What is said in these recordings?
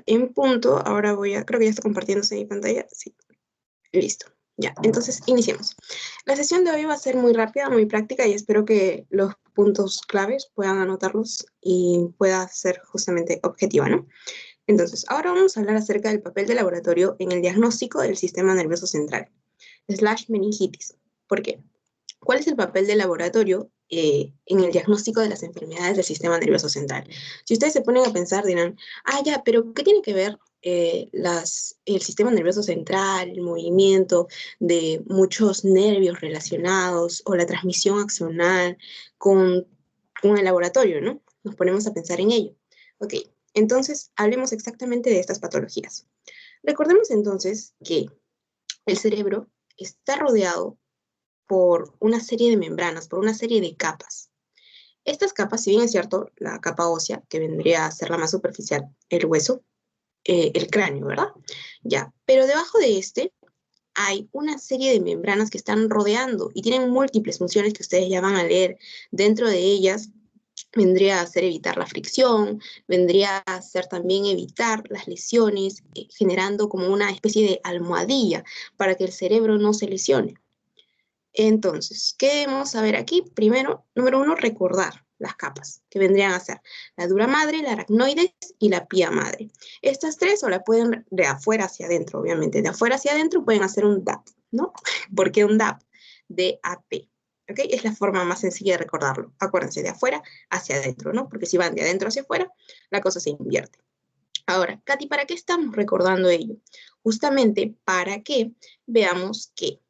en punto. Ahora creo que ya está compartiéndose mi pantalla. Sí, listo. Ya, entonces iniciemos. La sesión de hoy va a ser muy rápida, muy práctica y espero que los puntos claves puedan anotarlos y pueda ser justamente objetiva, ¿no? Entonces, ahora vamos a hablar acerca del papel del laboratorio en el diagnóstico del sistema nervioso central, / meningitis. ¿Por qué? ¿Cuál es el papel del laboratorio en el diagnóstico de las enfermedades del sistema nervioso central? Si ustedes se ponen a pensar, dirán, ya, pero ¿qué tiene que ver el sistema nervioso central, el movimiento de muchos nervios relacionados o la transmisión axonal con el laboratorio, ¿no? Nos ponemos a pensar en ello. Ok, entonces hablemos exactamente de estas patologías. Recordemos entonces que el cerebro está rodeado por una serie de membranas, por una serie de capas. Estas capas, si bien es cierto, la capa ósea, que vendría a ser la más superficial, el hueso, el cráneo, ¿verdad? Ya, pero debajo de este hay una serie de membranas que están rodeando y tienen múltiples funciones que ustedes ya van a leer. Dentro de ellas vendría a ser evitar la fricción, vendría a ser también evitar las lesiones, generando como una especie de almohadilla para que el cerebro no se lesione. Entonces, ¿qué debemos saber aquí? Primero, número 1, recordar las capas, que vendrían a ser la dura madre, la aracnoides y la pía madre. Estas tres o la pueden de afuera hacia adentro, obviamente. De afuera hacia adentro pueden hacer un DAP, ¿no? ¿Por qué un DAP? D-A-P. ¿Ok? Es la forma más sencilla de recordarlo. Acuérdense, de afuera hacia adentro, ¿no? Porque si van de adentro hacia afuera, la cosa se invierte. Ahora, Katy, ¿para qué estamos recordando ello? Justamente para que veamos que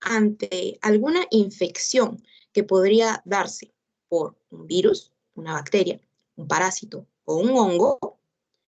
ante alguna infección que podría darse por un virus, una bacteria, un parásito o un hongo,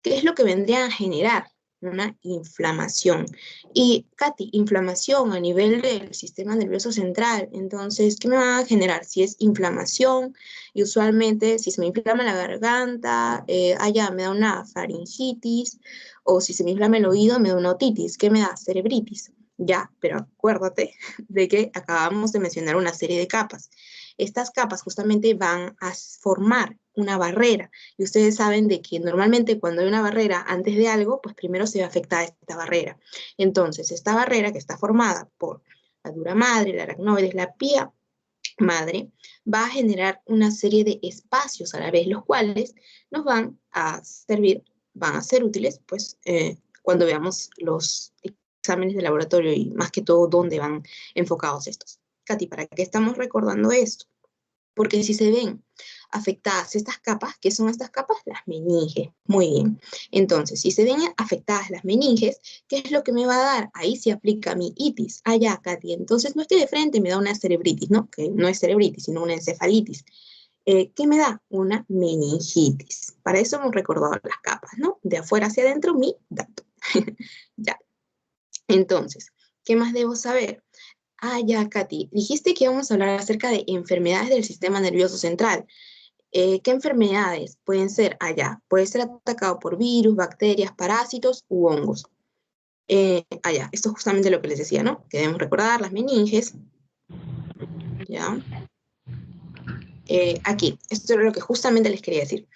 ¿qué es lo que vendría a generar? Una inflamación. Y, Katy, inflamación a nivel del sistema nervioso central. Entonces, ¿qué me va a generar? Si es inflamación, y usualmente si se me inflama la garganta, me da una faringitis, o si se me inflama el oído, me da una otitis. ¿Qué me da? Cerebritis. Ya, pero acuérdate de que acabamos de mencionar una serie de capas. Estas capas justamente van a formar una barrera. Y ustedes saben de que normalmente cuando hay una barrera antes de algo, pues primero se va a afectar esta barrera. Entonces, esta barrera que está formada por la dura madre, la aracnoides, la pía madre, va a generar una serie de espacios a la vez, los cuales nos van a servir, van a ser útiles, pues, cuando veamos los exámenes de laboratorio y más que todo dónde van enfocados estos. Katy, ¿para qué estamos recordando esto? Porque si se ven afectadas estas capas, ¿qué son estas capas? Las meninges. Muy bien. Entonces, si se ven afectadas las meninges, ¿qué es lo que me va a dar? Ahí se aplica mi itis. Ya, Katy. Entonces, no estoy de frente, me da una cerebritis, ¿no? Que no es cerebritis, sino una encefalitis. ¿Qué me da? Una meningitis. Para eso hemos recordado las capas, ¿no? De afuera hacia adentro, mi dato. Ya. Entonces, ¿qué más debo saber? Ya, Katy, dijiste que íbamos a hablar acerca de enfermedades del sistema nervioso central. ¿Qué enfermedades pueden ser allá? Puede ser atacado por virus, bacterias, parásitos u hongos. Esto es justamente lo que les decía, ¿no? Que debemos recordar las meninges. Ya. Aquí, esto es lo que justamente les quería decir.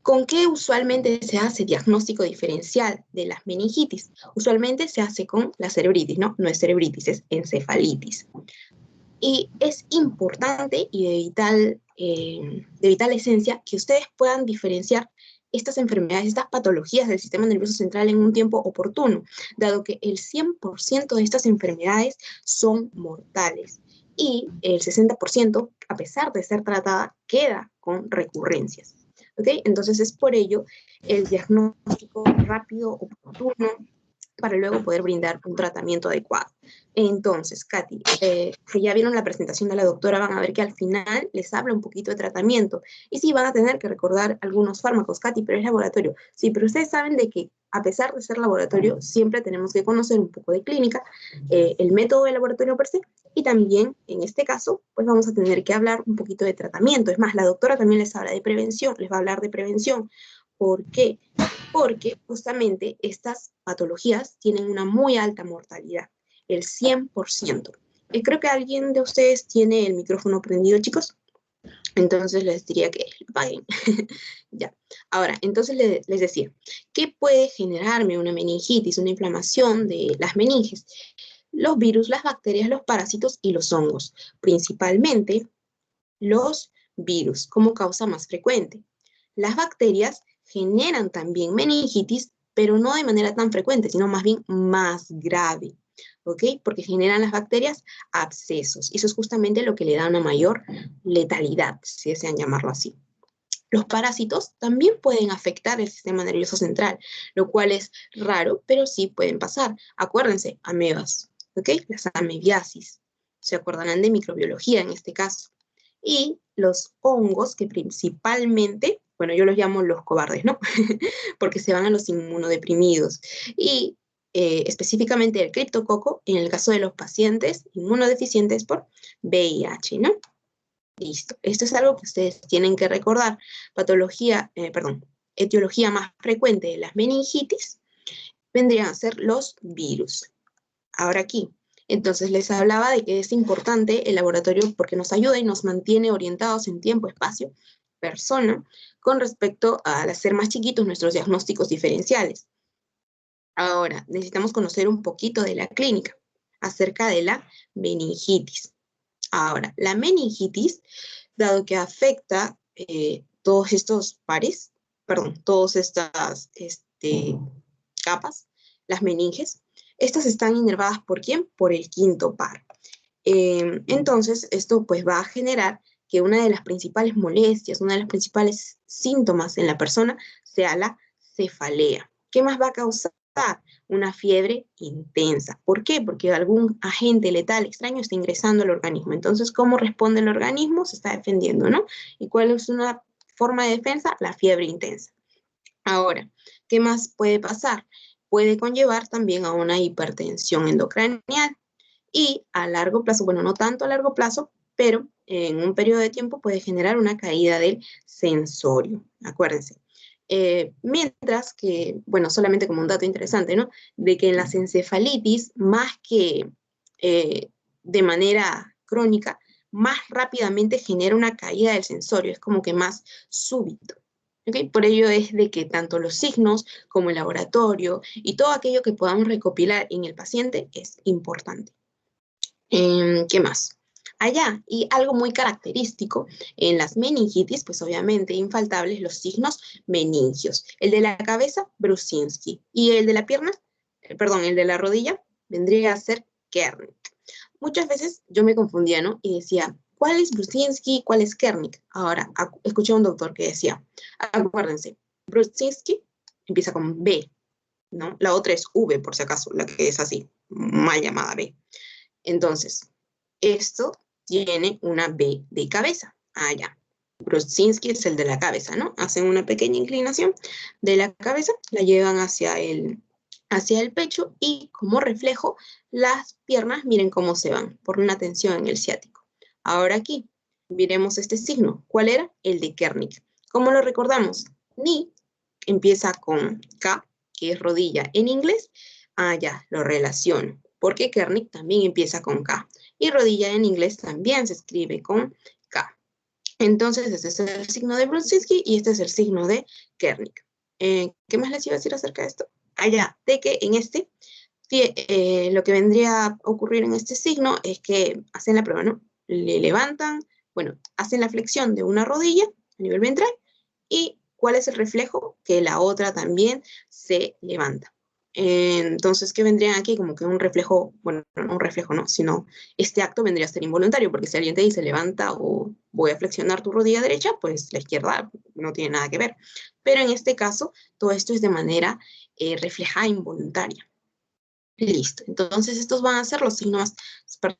¿Con qué usualmente se hace diagnóstico diferencial de las meningitis? Usualmente se hace con la cerebritis, ¿no? No es cerebritis, es encefalitis. Y es importante y de vital esencia que ustedes puedan diferenciar estas enfermedades, estas patologías del sistema nervioso central en un tiempo oportuno, dado que el 100% de estas enfermedades son mortales y el 60%, a pesar de ser tratada, queda con recurrencias. ¿Ok? Entonces es por ello el diagnóstico rápido, oportuno, para luego poder brindar un tratamiento adecuado. Entonces, Katy, que ya vieron la presentación de la doctora, van a ver que al final les habla un poquito de tratamiento. Y sí, van a tener que recordar algunos fármacos, Katy, pero es laboratorio. Sí, pero ustedes saben de que a pesar de ser laboratorio, siempre tenemos que conocer un poco de clínica, el método de laboratorio per se, y también, en este caso, pues vamos a tener que hablar un poquito de tratamiento. Es más, la doctora también les habla de prevención, les va a hablar de prevención. ¿Por qué? Porque justamente estas patologías tienen una muy alta mortalidad, el 100%. Creo que alguien de ustedes tiene el micrófono prendido, chicos. Entonces les diría que lo paguen. Ya. Ahora, entonces les decía, ¿qué puede generarme una meningitis, una inflamación de las meninges? Los virus, las bacterias, los parásitos y los hongos. Principalmente los virus como causa más frecuente. Las bacterias generan también meningitis, pero no de manera tan frecuente, sino más bien más grave. ¿Ok? Porque generan las bacterias abscesos. Y eso es justamente lo que le da una mayor letalidad, si desean llamarlo así. Los parásitos también pueden afectar el sistema nervioso central, lo cual es raro, pero sí pueden pasar. Acuérdense, amebas, ¿ok? Las amebiasis. Se acordarán de microbiología en este caso. Y los hongos, que principalmente, bueno, yo los llamo los cobardes, ¿no? Porque se van a los inmunodeprimidos. Y específicamente el criptococo en el caso de los pacientes inmunodeficientes por VIH, ¿no? Listo. Esto es algo que ustedes tienen que recordar. Etiología más frecuente de las meningitis vendrían a ser los virus. Ahora aquí. Entonces les hablaba de que es importante el laboratorio porque nos ayuda y nos mantiene orientados en tiempo, espacio, persona, con respecto al hacer más chiquitos nuestros diagnósticos diferenciales. Ahora, necesitamos conocer un poquito de la clínica acerca de la meningitis. Ahora, la meningitis, dado que afecta todos estos pares, todas estas capas, las meninges, estas están inervadas ¿por quién? Por el quinto par. Entonces, esto pues va a generar que una de las principales molestias, una de las principales síntomas en la persona sea la cefalea. ¿Qué más va a causar? Una fiebre intensa. ¿Por qué? Porque algún agente letal extraño está ingresando al organismo. Entonces, ¿cómo responde el organismo? Se está defendiendo, ¿no? ¿Y cuál es una forma de defensa? La fiebre intensa. Ahora, ¿qué más puede pasar? Puede conllevar también a una hipertensión endocranial y a largo plazo, bueno, no tanto a largo plazo, pero en un periodo de tiempo puede generar una caída del sensorio, acuérdense. Mientras que, bueno, solamente como un dato interesante, ¿no? De que en las encefalitis, más que de manera crónica, más rápidamente genera una caída del sensorio, es como que más súbito. ¿Okay? Por ello es de que tanto los signos como el laboratorio y todo aquello que podamos recopilar en el paciente es importante. ¿Qué más? Allá, y algo muy característico en las meningitis, pues obviamente infaltables los signos meningios. El de la cabeza, Brusinski, y el de la pierna, el de la rodilla, vendría a ser Kernick. Muchas veces yo me confundía, ¿no? Y decía, ¿cuál es Brusinski? ¿Cuál es Kernick? Ahora, escuché a un doctor que decía, acuérdense, Brusinski empieza con B, ¿no? La otra es V, por si acaso, la que es así, mal llamada B. Entonces, esto tiene una B de cabeza. Ah, ya. Brusinski es el de la cabeza, ¿no? Hacen una pequeña inclinación de la cabeza, la llevan hacia el pecho y como reflejo, las piernas, miren cómo se van, por una tensión en el ciático. Ahora aquí, miremos este signo. ¿Cuál era? El de Kernick. ¿Cómo lo recordamos? Ni empieza con K, que es rodilla en inglés. Ah, ya, lo relaciono, porque Kernick también empieza con K. Y rodilla en inglés también se escribe con K. Entonces, este es el signo de Brusinski y este es el signo de Kernick. ¿Qué más les iba a decir acerca de esto? Allá, de que en lo que vendría a ocurrir en este signo es que hacen la prueba, ¿no? Le levantan, bueno, hacen la flexión de una rodilla a nivel ventral y ¿cuál es el reflejo? Que la otra también se levanta. Entonces, ¿qué vendrían aquí? Como que un reflejo, bueno, no un reflejo, no, sino este acto vendría a ser involuntario, porque si alguien te dice levanta o voy a flexionar tu rodilla derecha, pues la izquierda no tiene nada que ver. Pero en este caso, todo esto es de manera reflejada involuntaria. Listo. Entonces, estos van a ser los signos, perdón,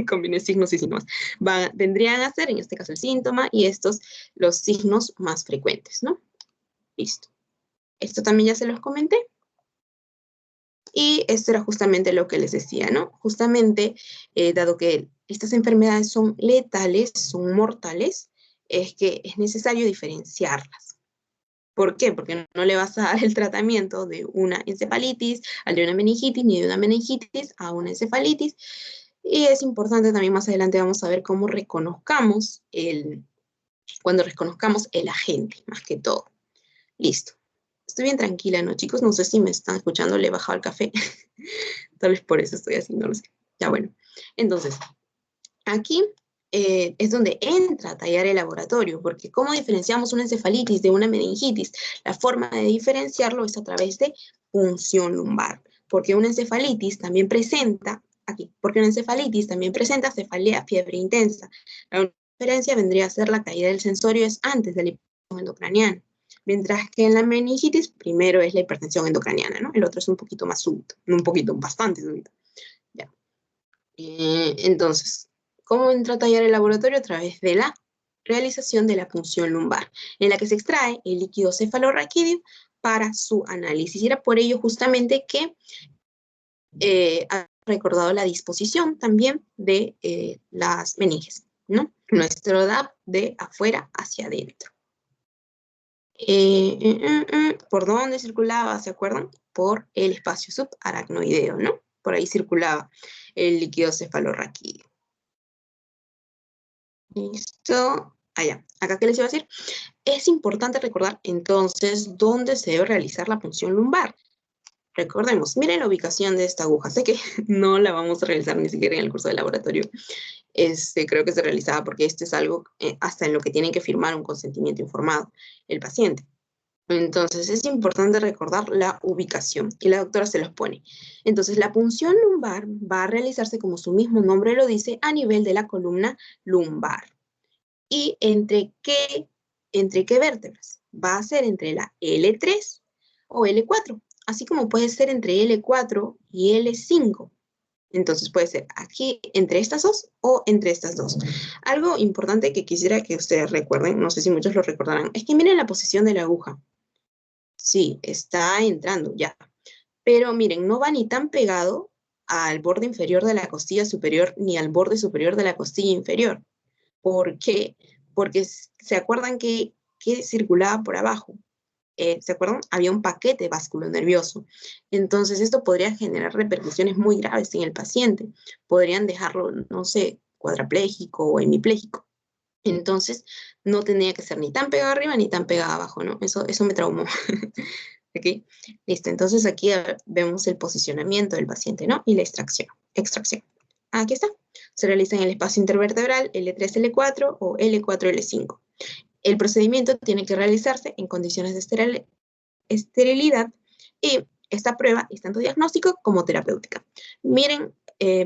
combiné signos y signos. Vendrían a ser, en este caso, el síntoma y estos los signos más frecuentes, ¿no? Listo. Esto también ya se los comenté. Y esto era justamente lo que les decía, ¿no? Justamente, dado que estas enfermedades son letales, son mortales, es que es necesario diferenciarlas. ¿Por qué? Porque no le vas a dar el tratamiento de una encefalitis al de una meningitis, ni de una meningitis a una encefalitis. Y es importante también más adelante vamos a ver cómo cuando reconozcamos el agente, más que todo. Listo. Estoy bien tranquila, ¿no, chicos? No sé si me están escuchando, le he bajado el café. Tal vez por eso estoy así, no lo sé. Ya bueno. Entonces, aquí es donde entra tallar el laboratorio, porque ¿cómo diferenciamos una encefalitis de una meningitis? La forma de diferenciarlo es a través de punción lumbar, porque una encefalitis también presenta, porque una encefalitis también presenta cefalea, fiebre intensa. La única diferencia vendría a ser la caída del sensorio es antes de la hipertensión endocraniana, mientras que en la meningitis primero es la hipertensión endocraniana, ¿no? El otro es un poquito más súbito, bastante súbito. Ya. Entonces, ¿cómo entra a tallar el laboratorio? A través de la realización de la punción lumbar, en la que se extrae el líquido cefalorraquídeo para su análisis. Y era por ello justamente que ha recordado la disposición también de las meninges, ¿no? Nuestro DAP de afuera hacia adentro. ¿Por dónde circulaba? ¿Se acuerdan? Por el espacio subaracnoideo, ¿no? Por ahí circulaba el líquido cefalorraquídeo. Listo. Allá. ¿Acá qué les iba a decir? Es importante recordar entonces dónde se debe realizar la punción lumbar. Recordemos, miren la ubicación de esta aguja. Sé que no la vamos a realizar ni siquiera en el curso de laboratorio. Creo que se realizaba porque esto es algo hasta en lo que tienen que firmar un consentimiento informado el paciente. Entonces es importante recordar la ubicación y la doctora se los pone. Entonces la punción lumbar va a realizarse como su mismo nombre lo dice a nivel de la columna lumbar. ¿Y entre qué vértebras? Va a ser entre la L3 o L4, así como puede ser entre L4 y L5. Entonces puede ser aquí entre estas dos o entre estas dos. Algo importante que quisiera que ustedes recuerden, no sé si muchos lo recordarán, es que miren la posición de la aguja. Sí, está entrando ya. Pero miren, no va ni tan pegado al borde inferior de la costilla superior ni al borde superior de la costilla inferior. ¿Por qué? Porque se acuerdan que circulaba por abajo. ¿Se acuerdan? Había un paquete vasculonervioso. Entonces, esto podría generar repercusiones muy graves en el paciente. Podrían dejarlo, no sé, cuadrapléjico o hemipléjico. Entonces, no tenía que ser ni tan pegado arriba ni tan pegado abajo, ¿no? Eso me traumó. ¿Ok? Listo. Entonces, aquí vemos el posicionamiento del paciente, ¿no? Y la extracción. Aquí está. Se realiza en el espacio intervertebral L3, L4 o L4, L5. El procedimiento tiene que realizarse en condiciones de esterilidad y esta prueba es tanto diagnóstico como terapéutica. Miren,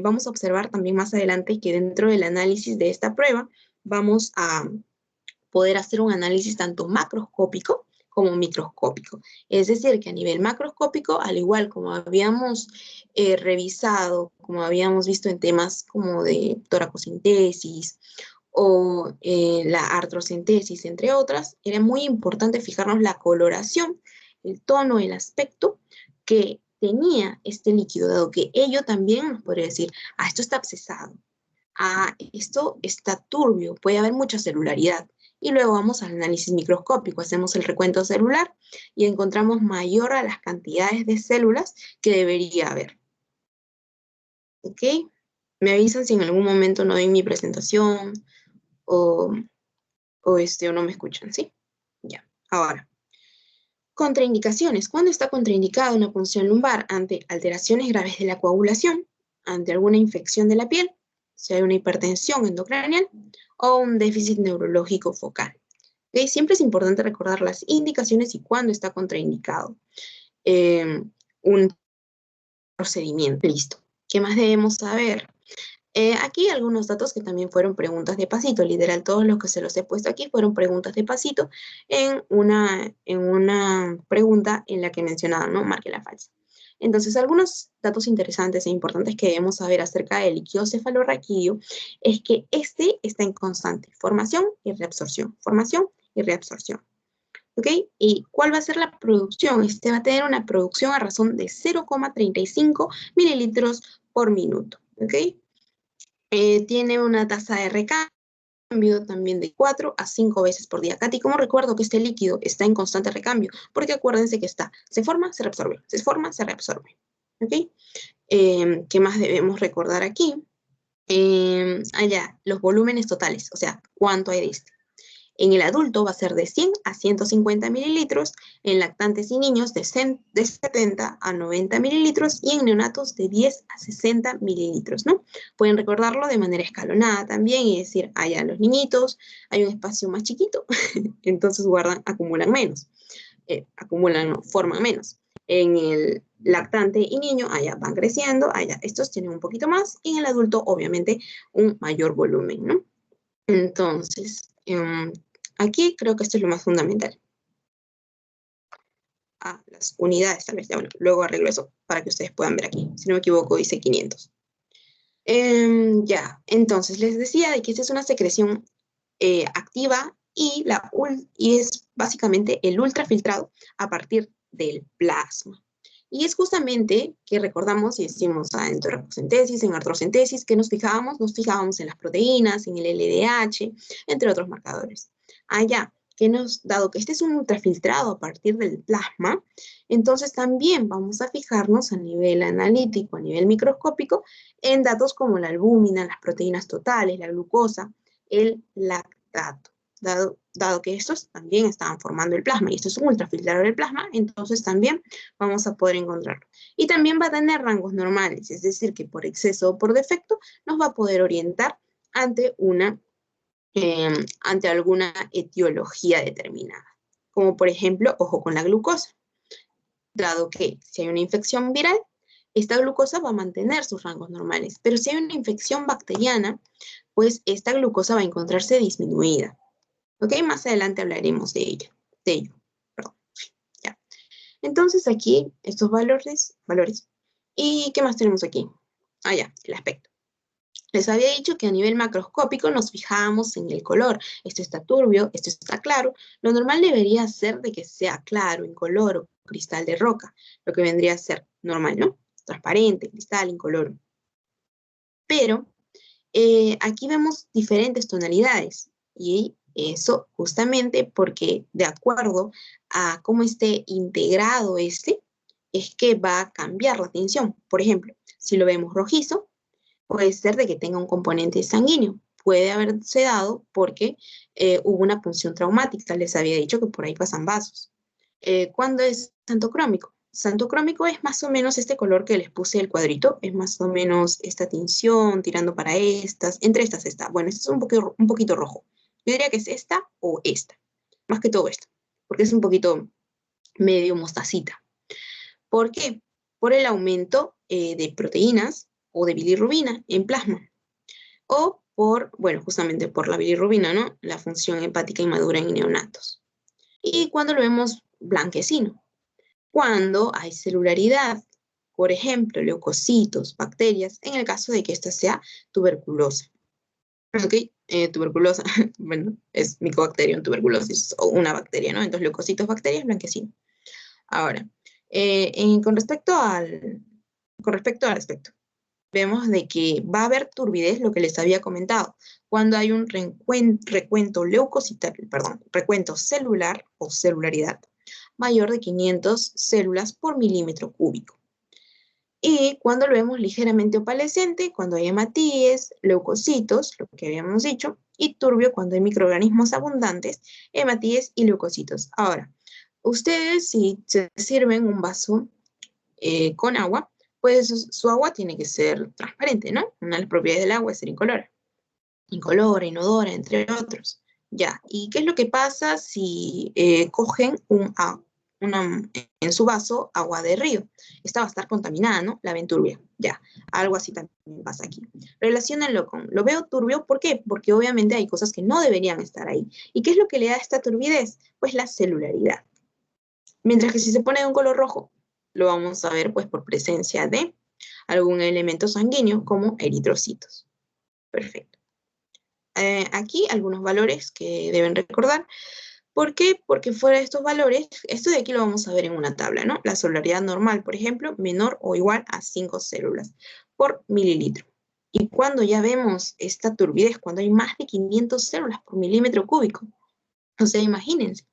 vamos a observar también más adelante que dentro del análisis de esta prueba vamos a poder hacer un análisis tanto macroscópico como microscópico. Es decir, que a nivel macroscópico, al igual como habíamos revisado, como habíamos visto en temas como de toracocentesis o la artrocentesis, entre otras, era muy importante fijarnos la coloración, el tono, el aspecto que tenía este líquido, dado que ello también nos podría decir, esto está abscesado, esto está turbio, puede haber mucha celularidad. Y luego vamos al análisis microscópico, hacemos el recuento celular y encontramos mayor a las cantidades de células que debería haber. ¿Ok? Me avisan si en algún momento no ven mi presentación o no me escuchan, ¿sí? Ya, ahora. Contraindicaciones. ¿Cuándo está contraindicada una punción lumbar? Ante alteraciones graves de la coagulación, ante alguna infección de la piel, si hay una hipertensión endocranial o un déficit neurológico focal. ¿Okay? Siempre es importante recordar las indicaciones y cuándo está contraindicado un procedimiento. Listo. ¿Qué más debemos saber? Aquí algunos datos que también fueron preguntas de pasito, literal, todos los que se los he puesto aquí fueron preguntas de pasito en una pregunta en la que mencionaba, ¿no? Marque la falsa. Entonces, algunos datos interesantes e importantes que debemos saber acerca del líquido cefalorraquídeo es que este está en constante formación y reabsorción, ¿ok? ¿Y cuál va a ser la producción? Este va a tener una producción a razón de 0,35 mililitros por minuto, ¿ok? Tiene una tasa de recambio también de 4 a 5 veces por día. Katy, ¿cómo recuerdo que este líquido está en constante recambio? Porque acuérdense que se forma, se reabsorbe, se forma, se reabsorbe. ¿Ok? ¿Qué más debemos recordar aquí? Allá, los volúmenes totales, o sea, cuánto hay de este. En el adulto va a ser de 100 a 150 mililitros, en lactantes y niños de 70 a 90 mililitros y en neonatos de 10 a 60 mililitros, ¿no? Pueden recordarlo de manera escalonada también y decir, allá los niñitos hay un espacio más chiquito, entonces acumulan menos, acumulan, no, forman menos. En el lactante y niño, allá van creciendo, allá estos tienen un poquito más y en el adulto obviamente un mayor volumen, ¿no? Entonces, aquí creo que esto es lo más fundamental. Las unidades, tal vez. Ya, bueno, luego arreglo eso para que ustedes puedan ver aquí. Si no me equivoco, dice 500. Ya, entonces les decía de que esta es una secreción activa y es básicamente el ultrafiltrado a partir del plasma. Y es justamente que recordamos y decimos en retrocentesis, en artrocentesis, que nos fijábamos en las proteínas, en el LDH, entre otros marcadores. Allá, dado que este es un ultrafiltrado a partir del plasma, entonces también vamos a fijarnos a nivel analítico, a nivel microscópico, en datos como la albúmina, las proteínas totales, la glucosa, el lactato. Dado que estos también estaban formando el plasma y esto es un ultrafiltrador del plasma, entonces también vamos a poder encontrarlo. Y también va a tener rangos normales, es decir, que por exceso o por defecto nos va a poder orientar ante ante alguna etiología determinada. Como por ejemplo, ojo con la glucosa. Dado que si hay una infección viral, esta glucosa va a mantener sus rangos normales, pero si hay una infección bacteriana, pues esta glucosa va a encontrarse disminuida. ¿Ok? Más adelante hablaremos de ello. Perdón. Ya. Entonces aquí, estos valores. ¿Y qué más tenemos aquí? Ya, el aspecto. Les había dicho que a nivel macroscópico nos fijábamos en el color. Esto está turbio, esto está claro. Lo normal debería ser de que sea claro, incoloro, cristal de roca. Lo que vendría a ser normal, ¿no? Transparente, cristal, incoloro. Pero aquí vemos diferentes tonalidades y eso justamente porque de acuerdo a cómo esté integrado es que va a cambiar la tinción. Por ejemplo, si lo vemos rojizo, puede ser de que tenga un componente sanguíneo. Puede haberse dado porque hubo una punción traumática. Les había dicho que por ahí pasan vasos. ¿Cuándo es santocrómico? Santocrómico es más o menos este color que les puse el cuadrito, es más o menos esta tinción tirando para entre estas está. Bueno, este es un poquito rojo. Yo diría que es esta o esta, más que todo esta, porque es un poquito medio mostacita. ¿Por qué? Por el aumento de proteínas o de bilirrubina en plasma. O bueno, justamente por la bilirrubina, ¿no? La función hepática inmadura en neonatos. Y cuando lo vemos blanquecino, cuando hay celularidad, por ejemplo, leucocitos, bacterias, en el caso de que esta sea tuberculosa. ¿Ok? Tuberculosa, bueno, es Mycobacterium tuberculosis, o una bacteria, ¿no? Entonces, leucocitos, bacterias, blanquecino. Ahora, con respecto al aspecto, vemos de que va a haber turbidez, lo que les había comentado, cuando hay un recuento celular o celularidad mayor de 500 células por milímetro cúbico. Y cuando lo vemos ligeramente opalescente, cuando hay hematíes, leucocitos, lo que habíamos dicho, y turbio cuando hay microorganismos abundantes, hematíes y leucocitos. Ahora, ustedes si se sirven un vaso con agua, pues su agua tiene que ser transparente, ¿no? Una de las propiedades del agua es ser incolora, inodora, entre otros. Ya, ¿y qué es lo que pasa si cogen en su vaso agua de río? Esta va a estar contaminada, ¿no? La ven turbia. Ya, algo así también pasa aquí. Relaciónenlo lo veo turbio, ¿por qué? Porque obviamente hay cosas que no deberían estar ahí. ¿Y qué es lo que le da esta turbidez? Pues la celularidad. Mientras que si se pone de un color rojo, lo vamos a ver pues por presencia de algún elemento sanguíneo como eritrocitos. Perfecto. Aquí algunos valores que deben recordar. ¿Por qué? Porque fuera de estos valores, esto de aquí lo vamos a ver en una tabla, ¿no? La celularidad normal, por ejemplo, menor o igual a 5 células por mililitro. Y cuando ya vemos esta turbidez, cuando hay más de 500 células por milímetro cúbico, o sea, imagínense.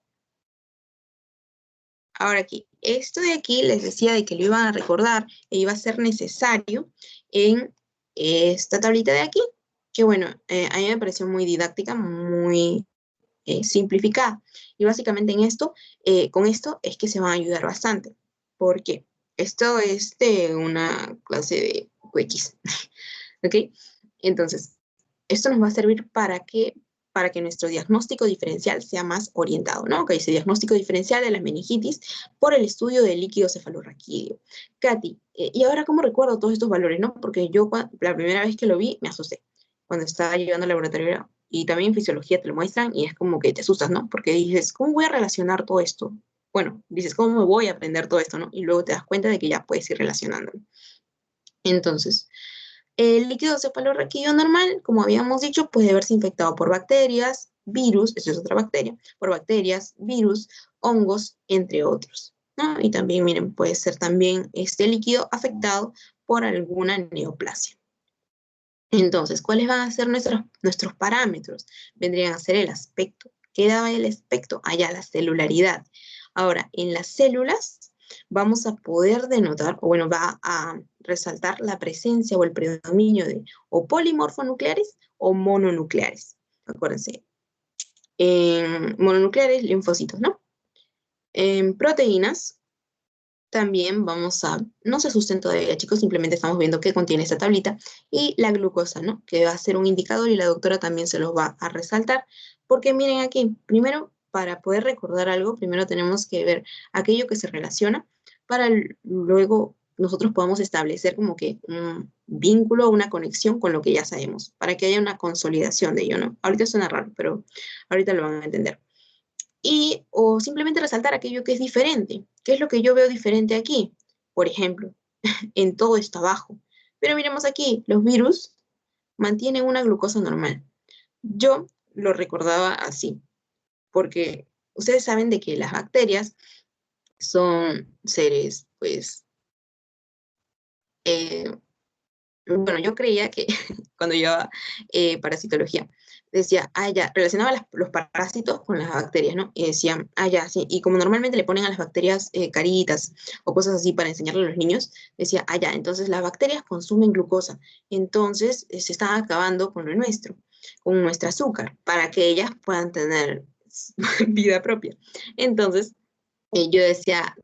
Ahora aquí, esto de aquí les decía de que lo iban a recordar e iba a ser necesario en esta tablita de aquí, que bueno, a mí me pareció muy didáctica, muy simplificada. Y básicamente con esto es que se van a ayudar bastante, porque esto es de una clase de UX, ¿ok? Entonces, esto nos va a servir para que nuestro diagnóstico diferencial sea más orientado, ¿no? Que dice diagnóstico diferencial de la meningitis por el estudio del líquido cefalorraquídeo. Katy, ¿y ahora cómo recuerdo todos estos valores, no? Porque yo la primera vez que lo vi me asusté. Cuando estaba llegando al laboratorio y también en fisiología te lo muestran y es como que te asustas, ¿no? Porque dices, ¿cómo voy a relacionar todo esto? Bueno, dices, ¿cómo me voy a aprender todo esto, no? Y luego te das cuenta de que ya puedes ir relacionándolo. Entonces, el líquido cefalorraquídeo normal, como habíamos dicho, puede verse infectado por bacterias, virus, eso es otra bacteria, por bacterias, virus, hongos, entre otros, ¿no? Y también, miren, puede ser también este líquido afectado por alguna neoplasia. Entonces, ¿cuáles van a ser nuestros parámetros? Vendrían a ser el aspecto. ¿Qué daba el aspecto? Allá la celularidad. Ahora, en las células vamos a poder denotar, o bueno, va a resaltar la presencia o el predominio de o polimorfonucleares o mononucleares. Acuérdense, en mononucleares, linfocitos, ¿no? En proteínas, también vamos a, no se asusten todavía, chicos, simplemente estamos viendo qué contiene esta tablita, y la glucosa, ¿no? Que va a ser un indicador y la doctora también se los va a resaltar, porque miren aquí, primero, para poder recordar algo, primero tenemos que ver aquello que se relaciona, para luego nosotros podamos establecer como que un vínculo, una conexión con lo que ya sabemos, para que haya una consolidación de ello, ¿no? Ahorita suena raro, pero ahorita lo van a entender o simplemente resaltar aquello que es diferente. ¿Qué es lo que yo veo diferente aquí? Por ejemplo, en todo está bajo. Pero miremos aquí, los virus mantienen una glucosa normal. Yo lo recordaba así, porque ustedes saben de que las bacterias son seres, pues, eh, bueno, yo creía que cuando llevaba parasitología, decía, ah, ya, relacionaba los parásitos con las bacterias, ¿no? Y decían, ah, ya, sí, y como normalmente le ponen a las bacterias caritas o cosas así para enseñarle a los niños, decía, ah, ya, entonces las bacterias consumen glucosa, entonces se están acabando con lo nuestro, con nuestro azúcar, para que ellas puedan tener vida propia. Entonces, yo decía,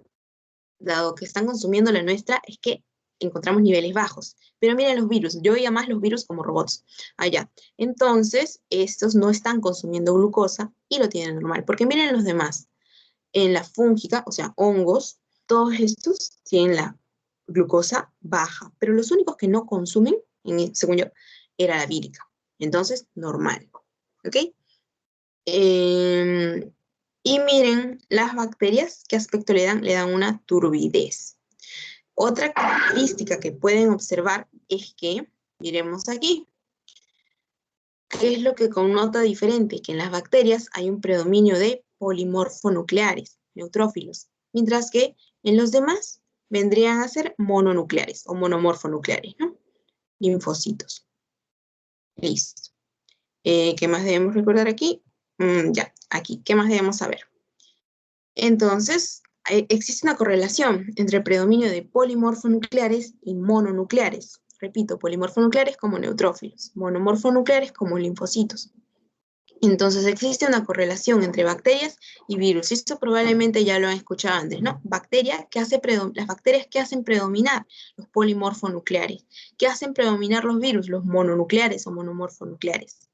dado que están consumiendo la nuestra, es que encontramos niveles bajos. Pero miren los virus, yo veía más los virus como robots allá. Entonces, estos no están consumiendo glucosa y lo tienen normal. Porque miren los demás, en la fúngica, o sea, hongos, todos estos tienen la glucosa baja, pero los únicos que no consumen, según yo, era la vírica. Entonces, normal. ¿Ok? Y miren, las bacterias, ¿qué aspecto le dan? Le dan una turbidez. Otra característica que pueden observar es que, miremos aquí, ¿qué es lo que connota diferente? Que en las bacterias hay un predominio de polimorfonucleares, neutrófilos, mientras que en los demás vendrían a ser mononucleares o monomorfonucleares, ¿no? Linfocitos. Listo. ¿Qué más debemos recordar aquí? Ya, aquí, ¿qué más debemos saber? Entonces, existe una correlación entre el predominio de polimorfonucleares y mononucleares. Repito, polimorfonucleares como neutrófilos, monomorfonucleares como linfocitos. Entonces existe una correlación entre bacterias y virus. Esto probablemente ya lo han escuchado antes, ¿no? Las bacterias que hacen predominar los polimorfonucleares, que hacen predominar los virus, los mononucleares o monomorfonucleares.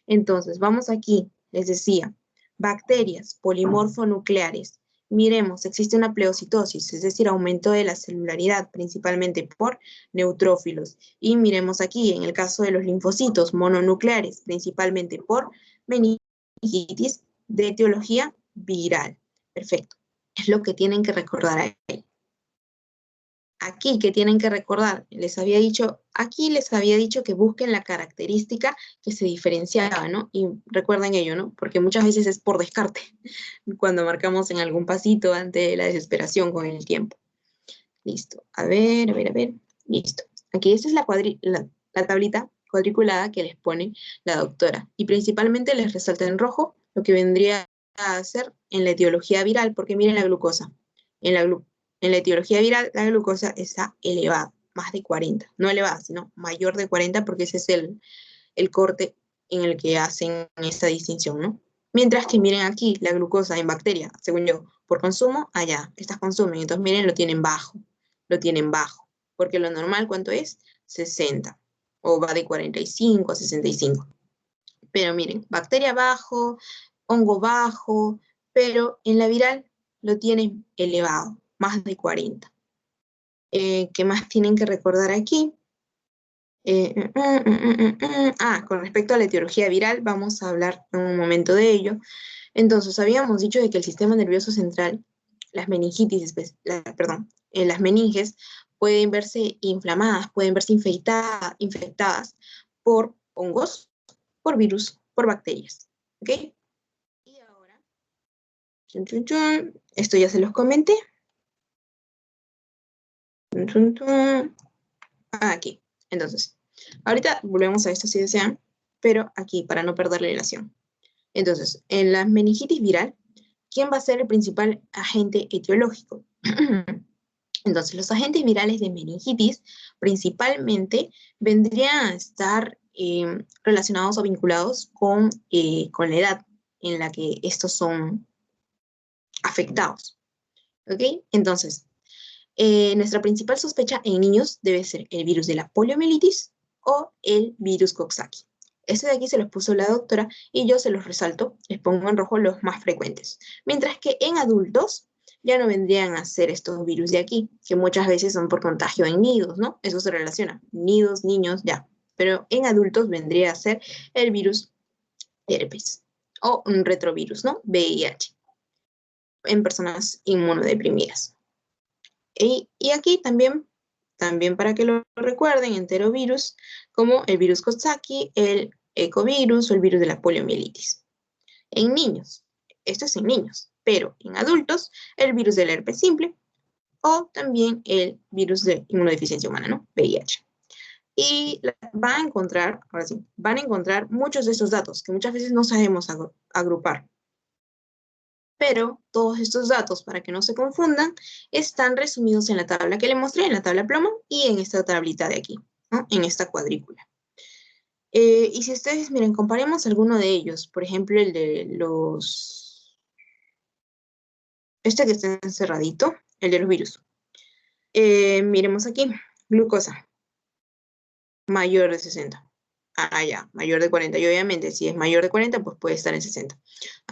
Entonces, vamos aquí, les decía, bacterias polimorfonucleares. Miremos, existe una pleocitosis, es decir, aumento de la celularidad, principalmente por neutrófilos. Y miremos aquí, en el caso de los linfocitos mononucleares, principalmente por meningitis de etiología viral. Perfecto. Es lo que tienen que recordar ahí. Aquí que tienen que recordar, aquí les había dicho que busquen la característica que se diferenciaba, ¿no? Y recuerden ello, ¿no? Porque muchas veces es por descarte, cuando marcamos en algún pasito ante la desesperación con el tiempo. Listo. A ver, listo. Aquí esta es la tablita cuadriculada que les pone la doctora. Y principalmente les resalta en rojo lo que vendría a ser en la etiología viral, porque miren la glucosa. En la etiología viral, la glucosa está elevada. más de 40, no elevada, sino mayor de 40, porque ese es el corte en el que hacen esta distinción, ¿no? Mientras que miren aquí, la glucosa en bacteria, según yo, por consumo, allá, estas consumen, entonces miren, lo tienen bajo, porque lo normal, ¿cuánto es? 60, o va de 45 a 65. Pero miren, bacteria bajo, hongo bajo, pero en la viral lo tienen elevado, más de 40. ¿Qué más tienen que recordar aquí? Con respecto a la etiología viral, vamos a hablar en un momento de ello. Entonces, habíamos dicho de que el sistema nervioso central, las meningitis, las meninges, pueden verse inflamadas, pueden verse infectadas por hongos, por virus, por bacterias. ¿Ok? Y ahora, esto ya se los comenté. Aquí. Entonces, ahorita volvemos a esto si desean, pero aquí para no perder la relación. Entonces, en la meningitis viral, ¿quién va a ser el principal agente etiológico? Entonces, los agentes virales de meningitis principalmente vendrían a estar relacionados o vinculados con la edad en la que estos son afectados. ¿Ok? Entonces, nuestra principal sospecha en niños debe ser el virus de la poliomielitis o el virus Coxsackie. Este de aquí se los puso la doctora y yo se los resalto, les pongo en rojo los más frecuentes. Mientras que en adultos ya no vendrían a ser estos virus de aquí, que muchas veces son por contagio en nidos, ¿no? Eso se relaciona, nidos, niños, ya. Pero en adultos vendría a ser el virus herpes o un retrovirus, ¿no? VIH, en personas inmunodeprimidas. Y aquí también para que lo recuerden, enterovirus, como el virus Coxsackie, el ecovirus o el virus de la poliomielitis. En niños, esto es en niños, pero en adultos, el virus del herpes simple o también el virus de inmunodeficiencia humana, ¿no? VIH. Y van a encontrar, ahora sí, van a encontrar muchos de estos datos que muchas veces no sabemos agrupar. Pero todos estos datos, para que no se confundan, están resumidos en la tabla que le mostré, en la tabla plomo y en esta tablita de aquí, ¿no? En esta cuadrícula. Y si ustedes, miren, comparemos alguno de ellos, por ejemplo, el de los... Este que está encerradito, el de los virus. Miremos aquí, glucosa, mayor de 60. Ya, mayor de 40. Y obviamente, si es mayor de 40, pues puede estar en 60.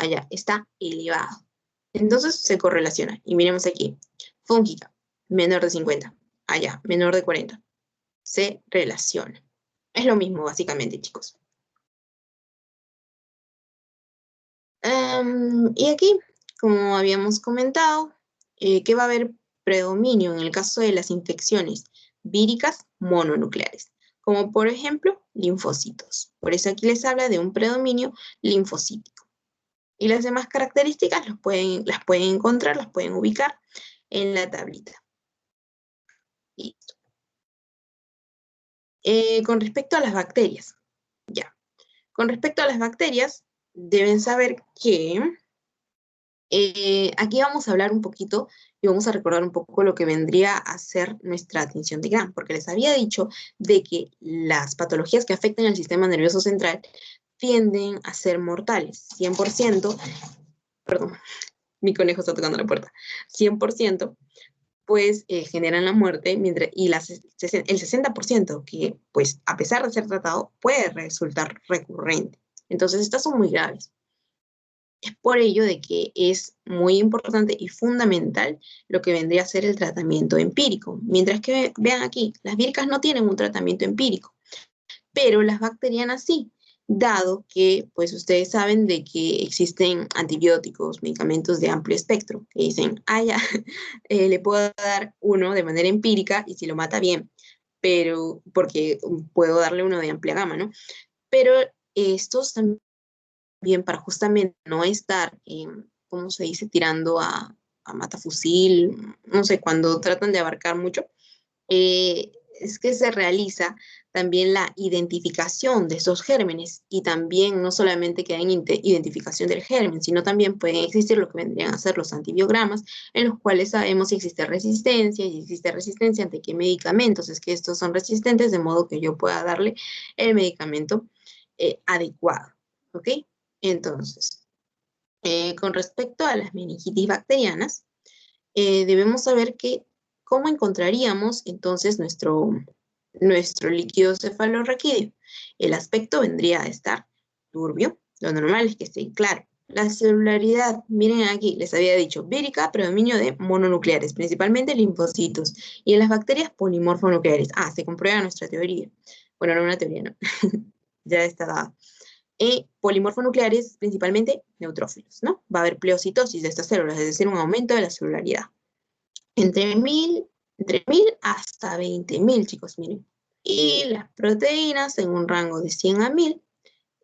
Ya, está elevado. Entonces se correlaciona. Y miremos aquí. Fúngica, menor de 50. Ya, menor de 40. Se relaciona. Es lo mismo, básicamente, chicos. Y aquí, como habíamos comentado, que va a haber predominio en el caso de las infecciones víricas mononucleares, como por ejemplo linfocitos. Por eso aquí les habla de un predominio linfocítico. Y las demás características las pueden encontrar, las pueden ubicar en la tablita. Listo. Con respecto a las bacterias, ya. Con respecto a las bacterias, deben saber que aquí vamos a hablar un poquito y vamos a recordar un poco lo que vendría a ser nuestra atención de Gram, porque les había dicho de que las patologías que afectan al sistema nervioso central tienden a ser mortales, 100%, perdón, mi conejo está tocando la puerta, 100%, pues generan la muerte, el 60% que, pues, a pesar de ser tratado, puede resultar recurrente. Entonces, estas son muy graves. Es por ello de que es muy importante y fundamental lo que vendría a ser el tratamiento empírico. Mientras que, vean aquí, las víricas no tienen un tratamiento empírico, pero las bacterianas sí, dado que, pues ustedes saben de que existen antibióticos, medicamentos de amplio espectro, que dicen, ya, le puedo dar uno de manera empírica y si lo mata bien, pero porque puedo darle uno de amplia gama, ¿no? Pero estos también para justamente no estar, ¿cómo se dice?, tirando a matafusil, no sé, cuando tratan de abarcar mucho, es que se realiza también la identificación de estos gérmenes y también no solamente queda en identificación del germen, sino también pueden existir lo que vendrían a ser los antibiogramas, en los cuales sabemos si existe resistencia y existe resistencia ante qué medicamentos es que estos son resistentes, de modo que yo pueda darle el medicamento adecuado, ¿ok? Entonces, con respecto a las meningitis bacterianas, debemos saber que cómo encontraríamos entonces nuestro líquido cefalorraquídeo. El aspecto vendría a estar turbio, lo normal es que esté claro. La celularidad, miren aquí, les había dicho, vírica, predominio de mononucleares, principalmente linfocitos, y en las bacterias polimorfonucleares. Ah, se comprueba nuestra teoría. Bueno, no una teoría, no, ya está dada. Polimorfonucleares, principalmente neutrófilos, ¿no? Va a haber pleocitosis de estas células, es decir, un aumento de la celularidad. Entre 1000 hasta 20.000, chicos, miren. Y las proteínas en un rango de 100 a 1000.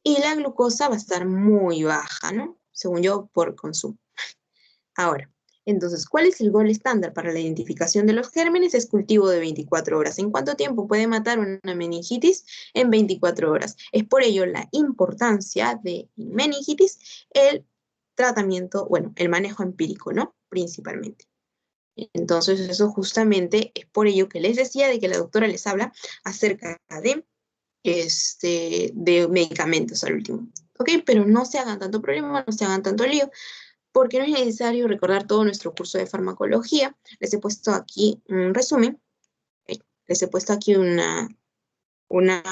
Y la glucosa va a estar muy baja, ¿no? Según yo, por consumo. Ahora, entonces, ¿cuál es el gol estándar para la identificación de los gérmenes? Es cultivo de 24 horas. ¿En cuánto tiempo puede matar una meningitis? En 24 horas. Es por ello la importancia de meningitis, el tratamiento, bueno, el manejo empírico, ¿no? Principalmente. Entonces, eso justamente es por ello que les decía de que la doctora les habla acerca de medicamentos al último. ¿Ok? Pero no se hagan tanto problema, no se hagan tanto lío, porque no es necesario recordar todo nuestro curso de farmacología. Les he puesto aquí un resumen. Les he puesto aquí una, una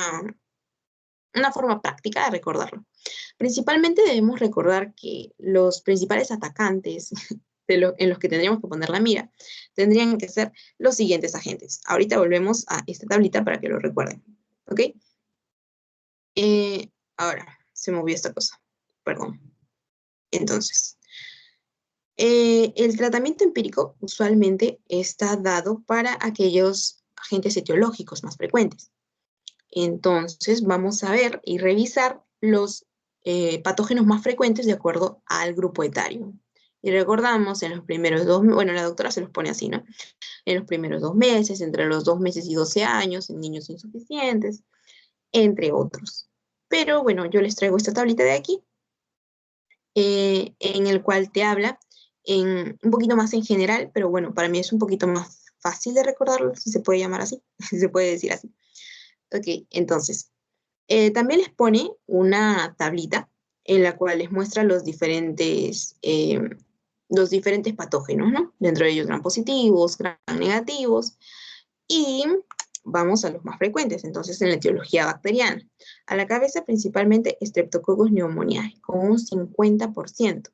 forma práctica de recordarlo. Principalmente debemos recordar que los principales atacantes en los que tendríamos que poner la mira tendrían que ser los siguientes agentes. Ahorita volvemos a esta tablita para que lo recuerden. ¿Ok? Ahora, se movió esta cosa. Perdón. Entonces, el tratamiento empírico usualmente está dado para aquellos agentes etiológicos más frecuentes. Entonces, vamos a ver y revisar los patógenos más frecuentes de acuerdo al grupo etario. Y recordamos en los primeros bueno, la doctora se los pone así, ¿no? En los primeros 2 meses, entre los 2 meses y 12 años, en niños insuficientes, entre otros. Pero bueno, yo les traigo esta tablita de aquí, en el cual te habla un poquito más en general, pero bueno, para mí es un poquito más fácil de recordarlo, si se puede llamar así, si se puede decir así. Ok, entonces, también les pone una tablita en la cual les muestra los diferentes patógenos, ¿no? Dentro de ellos gram positivos, gram negativos, y vamos a los más frecuentes, entonces en la etiología bacteriana. A la cabeza principalmente Streptococcus pneumoniae, con un 50%.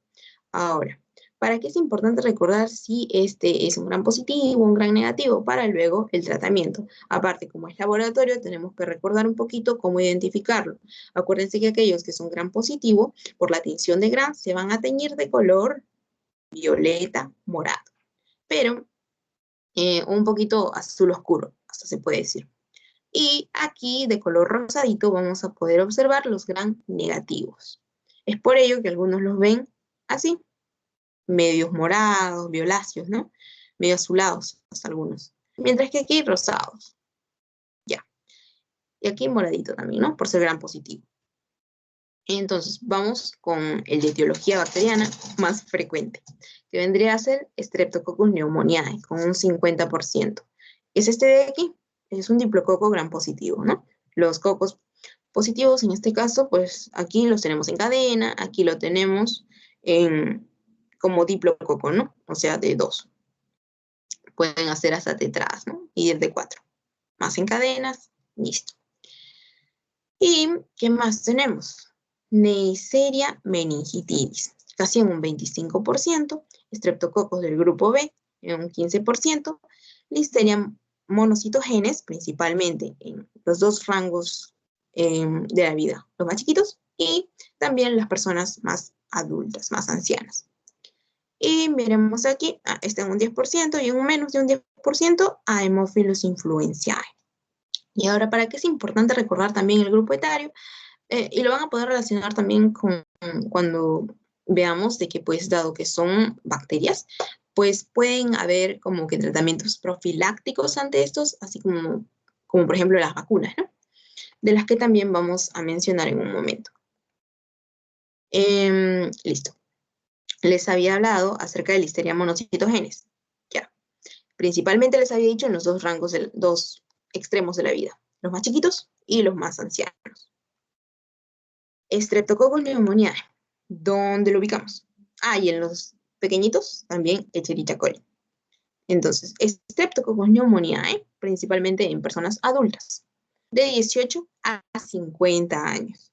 Ahora, ¿para qué es importante recordar si este es un gran positivo o un gran negativo? Para luego el tratamiento. Aparte, como es laboratorio, tenemos que recordar un poquito cómo identificarlo. Acuérdense que aquellos que son gran positivo, por la tinción de gran, se van a teñir de color violeta, morado. Pero un poquito azul oscuro, hasta se puede decir. Y aquí, de color rosadito, vamos a poder observar los gran negativos. Es por ello que algunos los ven así, medios morados, violáceos, ¿no? Medio azulados, hasta algunos. Mientras que aquí rosados. Ya. Y aquí moradito también, ¿no? Por ser gran positivo. Entonces, vamos con el de etiología bacteriana más frecuente, que vendría a ser Streptococcus pneumoniae, con un 50%. Es este de aquí, es un diplococo gran positivo, ¿no? Los cocos positivos, en este caso, pues aquí los tenemos en cadena, aquí lo tenemos como diplococo, ¿no? O sea, de 2. Pueden hacer hasta tetradas, ¿no? Y el de 4. Más en cadenas, listo. ¿Y qué más tenemos? Neisseria meningitidis, casi en un 25%, estreptococos del grupo B en un 15%, Listeria monocitogenes, principalmente en los 2 rangos de la vida, los más chiquitos, y también las personas más adultas, más ancianas. Y miremos aquí, está en un 10% y en un menos de un 10% a Haemophilus influenzae. Y ahora, ¿para qué es importante recordar también el grupo etario? Y lo van a poder relacionar también con cuando veamos de que, pues, dado que son bacterias, pues pueden haber como que tratamientos profilácticos ante estos, así como como por ejemplo las vacunas, ¿no? De las que también vamos a mencionar en un momento. Listo. Les había hablado acerca de Listeria monocytogenes. Ya. Principalmente les había dicho en los dos extremos de la vida, los más chiquitos y los más ancianos. Streptococcus pneumoniae, ¿dónde lo ubicamos? Ah, y en los pequeñitos también Escherichia coli. Entonces, Streptococcus pneumoniae, principalmente en personas adultas, de 18 a 50 años.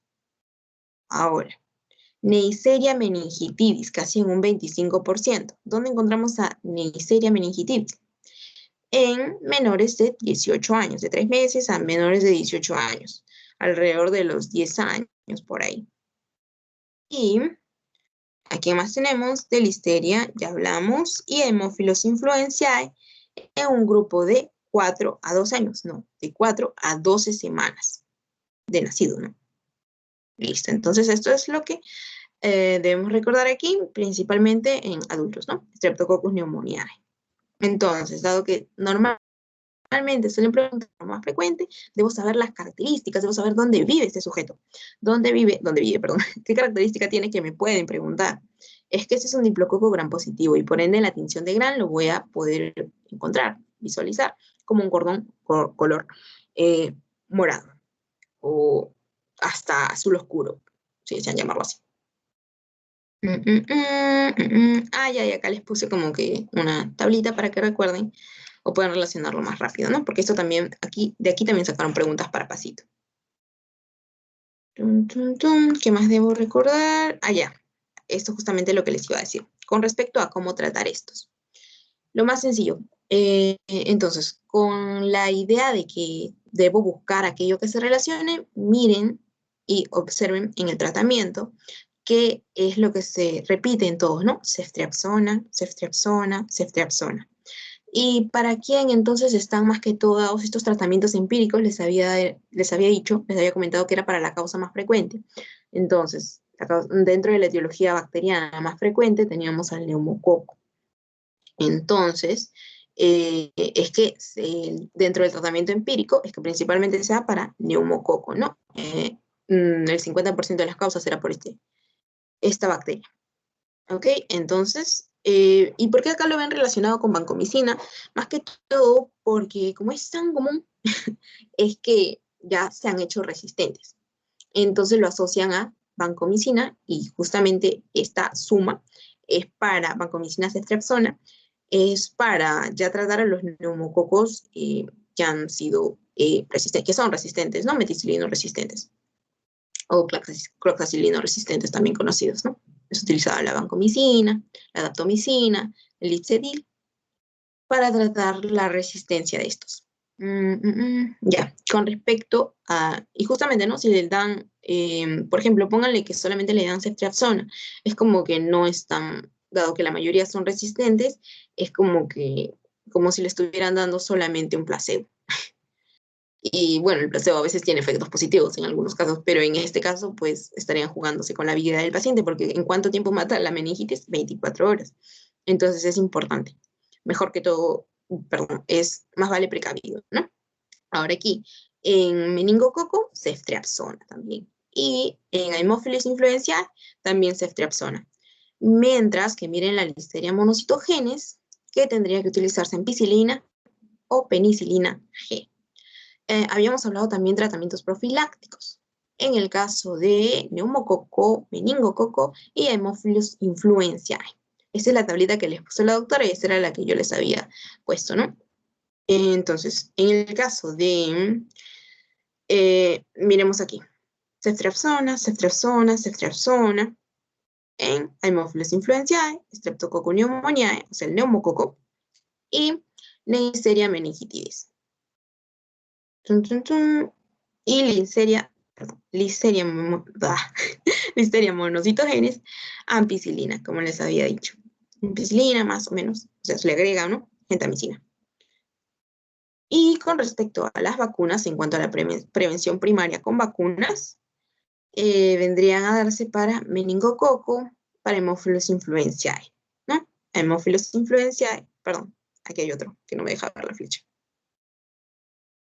Ahora, Neisseria meningitidis, casi en un 25%. ¿Dónde encontramos a Neisseria meningitidis? En menores de 18 años, de 3 meses a menores de 18 años, alrededor de los 10 años por ahí. Y aquí más tenemos de Listeria, ya hablamos, y Haemophilus influenzae en un grupo de 4 a 2 años, no, de 4 a 12 semanas de nacido, ¿no? Listo, entonces esto es lo que debemos recordar aquí, principalmente en adultos, ¿no? Streptococcus pneumoniae. Entonces, dado que normalmente suelen preguntar lo más frecuente, debo saber las características, debo saber dónde vive este sujeto. Dónde vive, perdón, qué característica tiene que me pueden preguntar. Es que este es un diplococo gram positivo y por ende en la tinción de Gram lo voy a poder encontrar, visualizar, como un cordón color morado o hasta azul oscuro, si desean llamarlo así. Ah, ya, y acá les puse como que una tablita para que recuerden o puedan relacionarlo más rápido, ¿no? Porque esto también, de aquí también sacaron preguntas para pasito. ¿Qué más debo recordar? Ah, ya. Esto es justamente lo que les iba a decir. Con respecto a cómo tratar estos. Lo más sencillo. Entonces, con la idea de que debo buscar aquello que se relacione, miren y observen en el tratamiento qué es lo que se repite en todos, ¿no? Ceftriaxona, ceftriaxona, ceftriaxona. ¿Y para quién entonces están más que todos estos tratamientos empíricos? Les había dicho, les había comentado que era para la causa más frecuente. Entonces, dentro de la etiología bacteriana más frecuente teníamos al neumococo. Entonces, es que dentro del tratamiento empírico es que principalmente sea para neumococo, ¿no? El 50% de las causas era por esta bacteria. ¿Ok? Entonces, ¿y por qué acá lo ven relacionado con vancomicina? Más que todo porque como es tan común, es que ya se han hecho resistentes. Entonces lo asocian a vancomicina y justamente esta suma es para vancomicina ceftriaxona, es para ya tratar a los neumococos que han sido resistentes, que son resistentes, ¿no? Meticilino resistentes o cloxacilino resistentes también conocidos, ¿no? Es utilizada la vancomicina, la daptomicina, el litzedil para tratar la resistencia de estos. Ya, con respecto a, y justamente, ¿no? Si le dan, por ejemplo, pónganle que solamente le dan ceftriaxona, es como que no es tan, dado que la mayoría son resistentes, es como que, como si le estuvieran dando solamente un placebo. Y bueno, el placebo a veces tiene efectos positivos en algunos casos, pero en este caso, pues estarían jugándose con la vida del paciente, porque ¿en cuánto tiempo mata la meningitis? 24 horas. Entonces es importante. Mejor que todo, perdón, es más vale precavido, ¿no? Ahora aquí, en meningococo, ceftriaxona también. Y en Haemophilus influenzae, también ceftriaxona. Mientras que miren la Listeria monocytogenes, que tendría que utilizarse ampicilina o penicilina G. Habíamos hablado también de tratamientos profilácticos. En el caso de neumococo, meningococo y Haemophilus influenzae. Esta es la tablita que les puso la doctora y esta era la que yo les había puesto, ¿no? Entonces, en el caso de, miremos aquí, ceftriaxona, ceftriaxona, ceftriaxona, en Haemophilus influenzae, Streptococcus pneumoniae, o sea, el neumococo, y Neisseria meningitidis. Y Listeria monocytogenes, ampicilina, como les había dicho. Ampicilina, más o menos, o sea, se le agrega, ¿no? Gentamicina. Y con respecto a las vacunas, en cuanto a la prevención primaria con vacunas, vendrían a darse para meningococo, para Haemophilus influenzae, ¿no? Haemophilus influenzae, perdón, aquí hay otro que no me deja ver la flecha.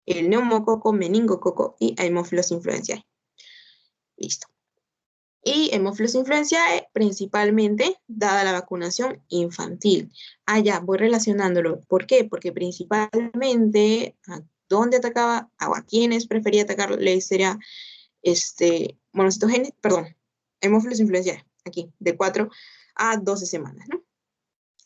el neumococo, meningococo y Haemophilus influenzae. Listo. Y Haemophilus influenzae principalmente dada la vacunación infantil. Ya, voy relacionándolo. ¿Por qué? Porque principalmente, ¿a dónde atacaba? ¿A quiénes prefería atacar la Listeria monocitogénica? Perdón, Haemophilus influenzae, aquí, de 4 a 12 semanas, ¿no?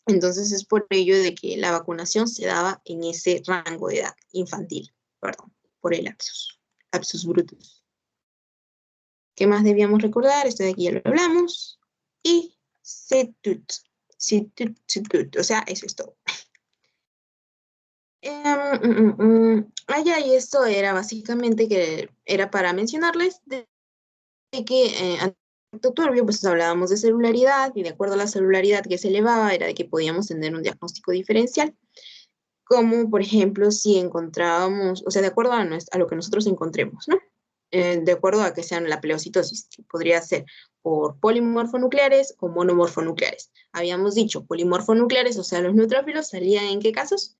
Entonces es por ello de que la vacunación se daba en ese rango de edad infantil, perdón, por el lapsus brutus. ¿Qué más debíamos recordar? Esto de aquí ya lo hablamos. Y CETUT, o sea, eso es todo. Ya, y esto era básicamente que era para mencionarles de que turbio, pues hablábamos de celularidad, y de acuerdo a la celularidad que se elevaba, era de que podíamos tener un diagnóstico diferencial, como por ejemplo si encontrábamos, o sea, de acuerdo a lo que nosotros encontremos, ¿no? De acuerdo a que sean la pleocitosis, que podría ser por polimorfonucleares o monomorfonucleares. Habíamos dicho polimorfonucleares, o sea, los neutrófilos salían en qué casos?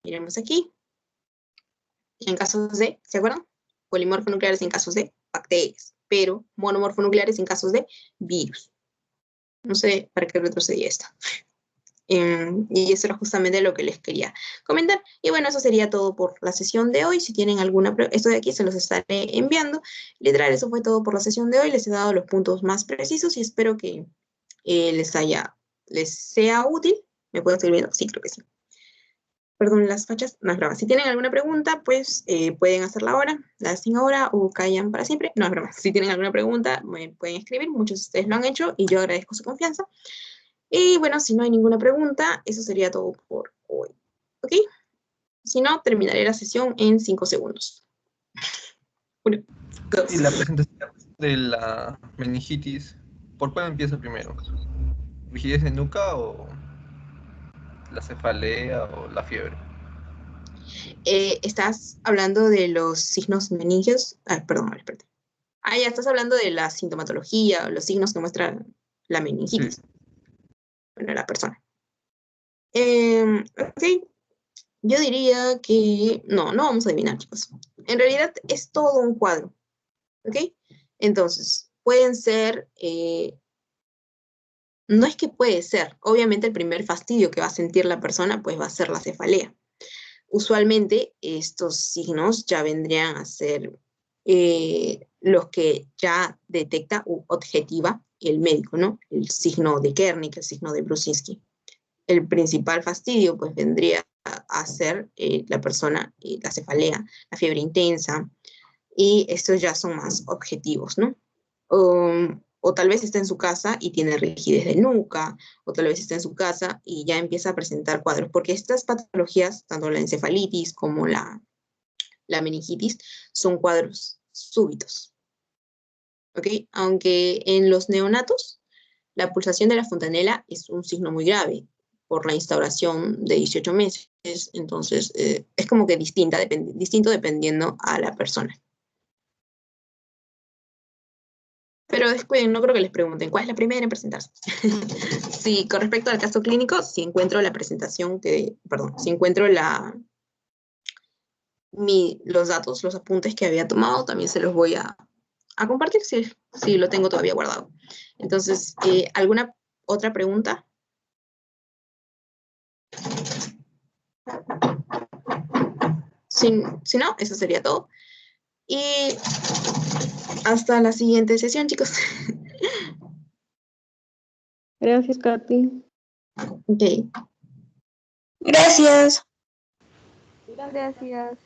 Miremos aquí, en casos de, ¿se acuerdan? Polimorfonucleares en casos de bacterias, pero monomorfonucleares en casos de virus. No sé para qué retrocedí esto. Y eso era justamente lo que les quería comentar. Y bueno, eso sería todo por la sesión de hoy. Si tienen alguna esto de aquí se los estaré enviando. Literal, eso fue todo por la sesión de hoy. Les he dado los puntos más precisos y espero que les sea útil. ¿Me puedo estar viendo? Sí, creo que sí. Perdón, las fachas, no es broma. Si tienen alguna pregunta, pues pueden hacerla ahora, la hacen ahora o callan para siempre. No es broma. Si tienen alguna pregunta, me pueden escribir. Muchos de ustedes lo han hecho y yo agradezco su confianza. Y bueno, si no hay ninguna pregunta, eso sería todo por hoy. ¿Ok? Si no, terminaré la sesión en 5 segundos. 1, 2. Y la presentación de la meningitis, ¿por cuál empieza primero? ¿Rigidez de nuca o la cefalea o la fiebre? Estás hablando de los signos meningios. Perdón, espérate. Ya estás hablando de la sintomatología, los signos que muestra la meningitis. Sí. Bueno, la persona. Ok, yo diría que no vamos a adivinar, chicos. En realidad es todo un cuadro, ¿ok? Entonces, pueden ser, no es que puede ser, obviamente el primer fastidio que va a sentir la persona, pues va a ser la cefalea. Usualmente estos signos ya vendrían a ser los que ya detecta u objetiva el médico, ¿no? El signo de Kernik, el signo de Brusinski. El principal fastidio pues vendría a ser la persona, la cefalea, la fiebre intensa, y estos ya son más objetivos, ¿no? O tal vez está en su casa y tiene rigidez de nuca, o tal vez está en su casa y ya empieza a presentar cuadros, porque estas patologías, tanto la encefalitis como la meningitis, son cuadros súbitos, ¿ok? Aunque en los neonatos, la pulsación de la fontanela es un signo muy grave por la instauración de 18 meses, entonces es como que distinto dependiendo a la persona. Pero después no creo que les pregunten cuál es la primera en presentarse. Sí, con respecto al caso clínico, si encuentro la presentación si encuentro los datos, los apuntes que había tomado, también se los voy a compartir si lo tengo todavía guardado. Entonces, ¿alguna otra pregunta? Si no, eso sería todo. Y hasta la siguiente sesión, chicos. Gracias, Katy. Ok. Gracias. Gracias.